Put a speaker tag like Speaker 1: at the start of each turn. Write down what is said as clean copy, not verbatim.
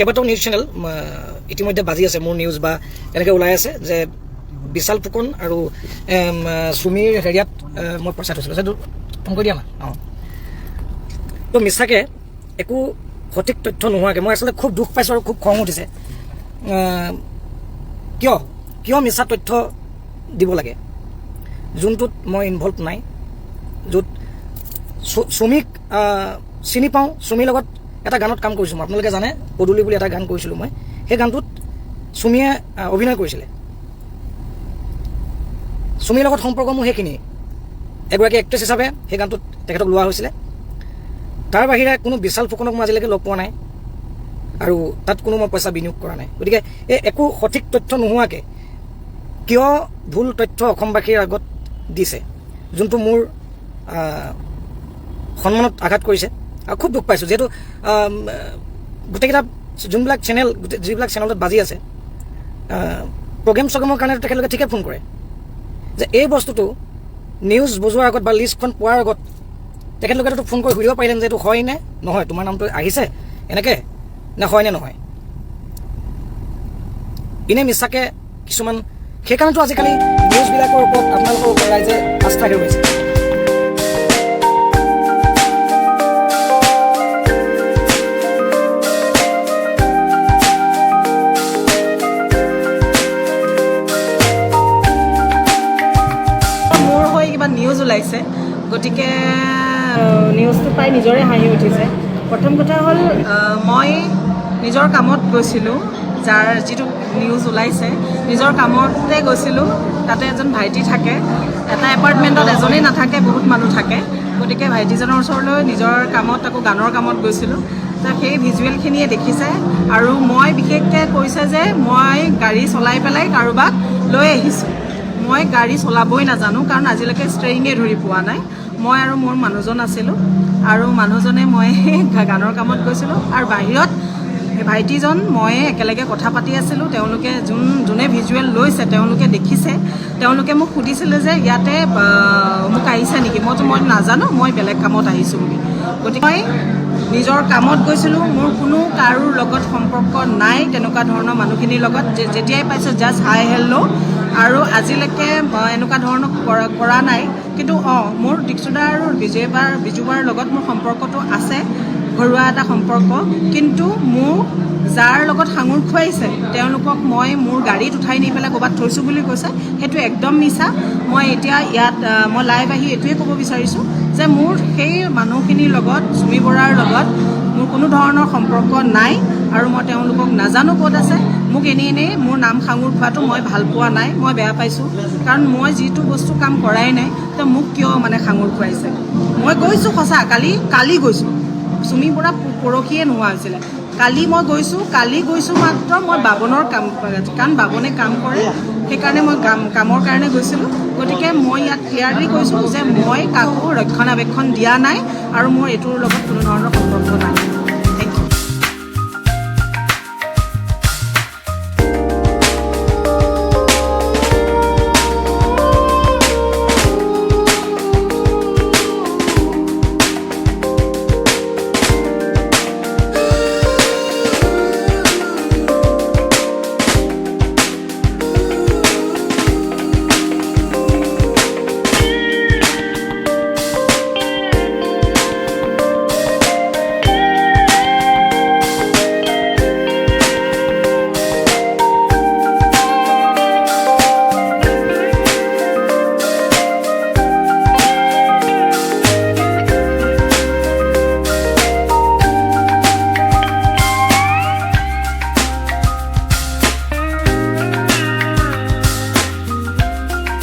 Speaker 1: কেইবাটাও news channel ইতিমধ্যে বাজি আছে মোৰ নিউজ বা এনেকৈ ওলাই আছে যে বিশাল ফুকন আৰু সুমিৰ হেৰিয়াত মই পইচা থৈছিলোঁ সেইটো ফোন কৰি দিয়া না অঁ তো মিছাকৈ একো সঠিক তথ্য নোহোৱাকৈ মই আচলতে খুব দুখ পাইছোঁ আৰু খুব খং উঠিছে কিয় মিছা তথ্য দিব লাগে যোনটোত মই ইনভলভ নাই য'ত সুমিক চিনি পাওঁ সুমিৰ লগত এটা গানত কাম কৰিছোঁ মই আপোনালোকে জানে পদূলি বুলি এটা গান কৰিছিলোঁ মই সেই গানটোত সুমিয়ে অভিনয় কৰিছিলে সুমিৰ লগত সম্পৰ্ক মোৰ সেইখিনি এগৰাকী এক্ট্ৰেছ হিচাপে সেই গানটোত তেখেতক লোৱা হৈছিলে তাৰ বাহিৰে কোনো বিশাল ফুকনক মই আজিলৈকে লগ পোৱা নাই আৰু তাত কোনো মই পইচা বিনিয়োগ কৰা নাই গতিকে এই একো সঠিক তথ্য নোহোৱাকৈ কিয় ভুল তথ্য অসমবাসীৰ আগত দিছে যোনটো মোৰ সন্মানত আঘাত কৰিছে আৰু খুব দুখ পাইছোঁ যিহেতু গোটেইকেইটা যোনবিলাক চেনেল যিবিলাক চেনেলত বাজি আছে প্ৰগ্ৰেম চগ্ৰেমৰ কাৰণে তেখেতলোকে ঠিকে ফোন কৰে যে এই বস্তুটো নিউজ বজোৱাৰ আগত বা লিষ্টখন পোৱাৰ আগত তেখেতলোকেতো ফোন কৰি সুধিব পাৰিলেন যে এইটো হয় নে নহয় তোমাৰ নামটো আহিছে এনেকৈ নে হয় নে নহয় এনেই মিছাকৈ কিছুমান সেইকাৰণেতো আজিকালি নিউজবিলাকৰ ওপৰত আপোনালোকৰ ওপৰত ৰাইজে আস্থা হেৰুৱাইছে
Speaker 2: মোৰ হৈ কিবা নিউজ ওলাইছে গতিকে নিউজটো পাই নিজৰে হাঁহি উঠিছে প্ৰথম কথা হ'ল মই নিজৰ কামত গৈছিলোঁ যাৰ যিটো নিউজ ওলাইছে নিজৰ কামতে গৈছিলোঁ তাতে এজন ভাইটি থাকে এটা এপাৰ্টমেণ্টত এজনেই নাথাকে বহুত মানুহ থাকে গতিকে ভাইটিজনৰ ওচৰলৈ নিজৰ কামত আকৌ গানৰ কামত গৈছিলোঁ সেই ভিজুৱেলখিনিয়ে দেখিছে আৰু মই বিশেষকৈ কৈছে যে মই গাড়ী চলাই পেলাই কাৰোবাক লৈ আহিছোঁ মই গাড়ী চলাবই নাজানো কাৰণ আজিলৈকে ষ্টেৰিঙে ধৰি পোৱা নাই মই আৰু মোৰ মানুহজন আছিলোঁ আৰু মানুহজনে মই গানৰ কামত গৈছিলোঁ আৰু বাহিৰত ভাইটিজন মই একেলগে কথা পাতি আছিলোঁ তেওঁলোকে যোনে ভিজুৱেল লৈছে তেওঁলোকে দেখিছে তেওঁলোকে মোক সুধিছিলে যে ইয়াতে মোক আহিছে নেকি মই নাজানো মই বেলেগ কামত আহিছোঁ বুলি গতিকে মই নিজৰ কামত গৈছিলোঁ মোৰ কোনো কাৰোৰ লগত সম্পৰ্ক নাই তেনেকুৱা ধৰণৰ মানুহখিনিৰ লগত যেতিয়াই পাইছোঁ জাষ্ট হাই হেল্ল' আৰু আজিলৈকে এনেকুৱা ধৰণৰ কৰা নাই কিন্তু মোৰ দীক্ষুদা আৰু বিজুবাৰ লগত মোৰ সম্পৰ্কটো আছে ঘৰুৱা এটা সম্পৰ্ক কিন্তু মোক যাৰ লগত সাঙুৰ খুৱাইছে তেওঁলোকক মই মোৰ গাড়ীত উঠাই নি পেলাই ক'ৰবাত থৈছোঁ বুলি কৈছে সেইটো একদম মিছা মই এতিয়া ইয়াত মই লাইভ আহি এইটোৱে ক'ব বিচাৰিছোঁ যে মোৰ সেই মানুহখিনিৰ লগত চুমি বৰাৰ লগত মোৰ কোনো ধৰণৰ সম্পৰ্ক নাই আৰু মই তেওঁলোকক নাজানো ক'ত আছে মোক এনেই মোৰ নাম সাঙুৰ খোৱাটো মই ভাল পোৱা নাই মই বেয়া পাইছোঁ কাৰণ মই যিটো বস্তু কাম কৰাই নাই তো মোক কিয় মানে সাঙুৰ খুৱাইছে মই গৈছোঁ সঁচা কালি গৈছোঁ চুমি বৰা পৰহিয়ে নোহোৱা হৈছিলে কালি গৈছোঁ মাত্ৰ মই বাবনৰ কাম কাৰণ বাবনে কাম কৰে সেইকাৰণে মই কামৰ কাৰণে গৈছিলোঁ গতিকে মই ইয়াত ক্লিয়াৰলি কৈছোঁ যে মই কাকো ৰক্ষণাবেক্ষণ দিয়া নাই আৰু মোৰ এইটোৰ লগত কোনো ধৰণৰ সম্পৰ্ক নাই